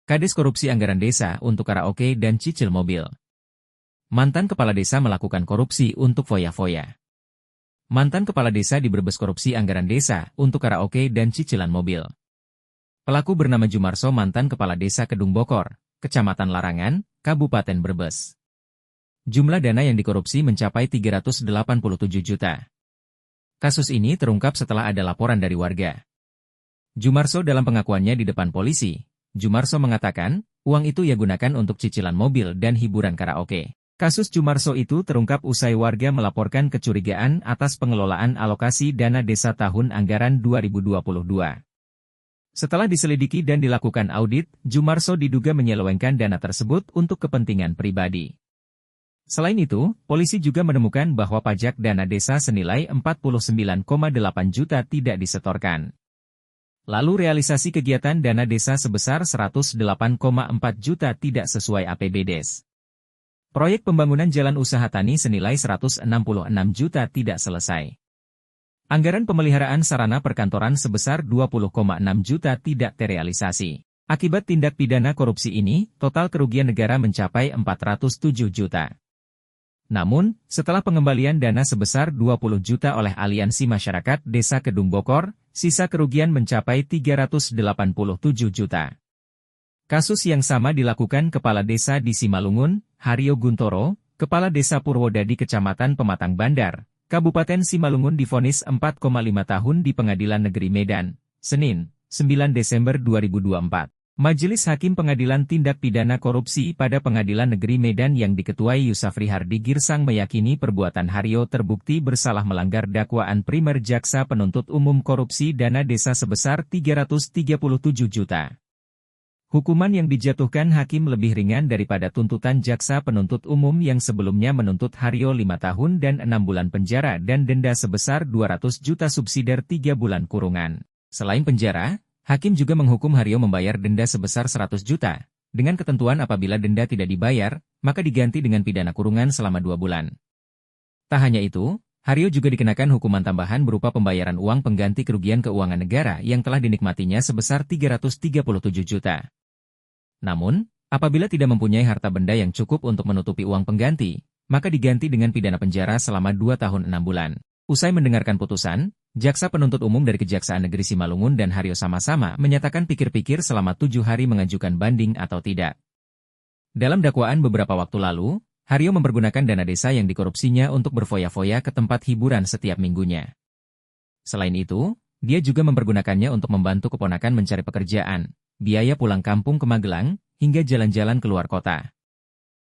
Kades korupsi anggaran desa untuk karaoke dan cicil mobil. Mantan kepala desa melakukan korupsi untuk foya-foya. Mantan kepala desa di Brebes korupsi anggaran desa untuk karaoke dan cicilan mobil. Pelaku bernama Jumarso, mantan kepala desa Kedung Bokor, Kecamatan Larangan, Kabupaten Brebes. Jumlah dana yang dikorupsi mencapai 387 juta. Kasus ini terungkap setelah ada laporan dari warga. Jumarso dalam pengakuannya di depan polisi, Jumarso mengatakan, uang itu ia gunakan untuk cicilan mobil dan hiburan karaoke. Kasus Jumarso itu terungkap usai warga melaporkan kecurigaan atas pengelolaan alokasi dana desa tahun anggaran 2022. Setelah diselidiki dan dilakukan audit, Jumarso diduga menyelewengkan dana tersebut untuk kepentingan pribadi. Selain itu, polisi juga menemukan bahwa pajak dana desa senilai 49,8 juta tidak disetorkan. Lalu realisasi kegiatan dana desa sebesar 108,4 juta tidak sesuai APBDes. Proyek pembangunan jalan usaha tani senilai 166 juta tidak selesai. Anggaran pemeliharaan sarana perkantoran sebesar 20,6 juta tidak terrealisasi. Akibat tindak pidana korupsi ini, total kerugian negara mencapai 407 juta. Namun, setelah pengembalian dana sebesar 20 juta oleh Aliansi Masyarakat Desa Kedung Bokor, sisa kerugian mencapai 387 juta. Kasus yang sama dilakukan Kepala Desa di Simalungun, Haryo Guntoro, Kepala Desa Purwodadi Kecamatan Pematang Bandar, Kabupaten Simalungun divonis 4,5 tahun di Pengadilan Negeri Medan, Senin, 9 Desember 2024. Majelis Hakim Pengadilan Tindak Pidana Korupsi pada Pengadilan Negeri Medan yang diketuai Yusafri Hardi Girsang meyakini perbuatan Haryo terbukti bersalah melanggar dakwaan primer Jaksa Penuntut Umum korupsi dana desa sebesar 337 juta. Hukuman yang dijatuhkan hakim lebih ringan daripada tuntutan Jaksa Penuntut Umum yang sebelumnya menuntut Haryo 5 tahun dan 6 bulan penjara dan denda sebesar 200 juta subsidiar 3 bulan kurungan. Selain penjara, hakim juga menghukum Haryo membayar denda sebesar 100 juta, dengan ketentuan apabila denda tidak dibayar, maka diganti dengan pidana kurungan selama 2 bulan. Tak hanya itu, Haryo juga dikenakan hukuman tambahan berupa pembayaran uang pengganti kerugian keuangan negara yang telah dinikmatinya sebesar 337 juta. Namun, apabila tidak mempunyai harta benda yang cukup untuk menutupi uang pengganti, maka diganti dengan pidana penjara selama 2 tahun 6 bulan. Usai mendengarkan putusan, Jaksa Penuntut Umum dari Kejaksaan Negeri Simalungun dan Haryo sama-sama menyatakan pikir-pikir selama 7 hari mengajukan banding atau tidak. Dalam dakwaan beberapa waktu lalu, Haryo mempergunakan dana desa yang dikorupsinya untuk berfoya-foya ke tempat hiburan setiap minggunya. Selain itu, dia juga mempergunakannya untuk membantu keponakan mencari pekerjaan, biaya pulang kampung ke Magelang, hingga jalan-jalan keluar kota.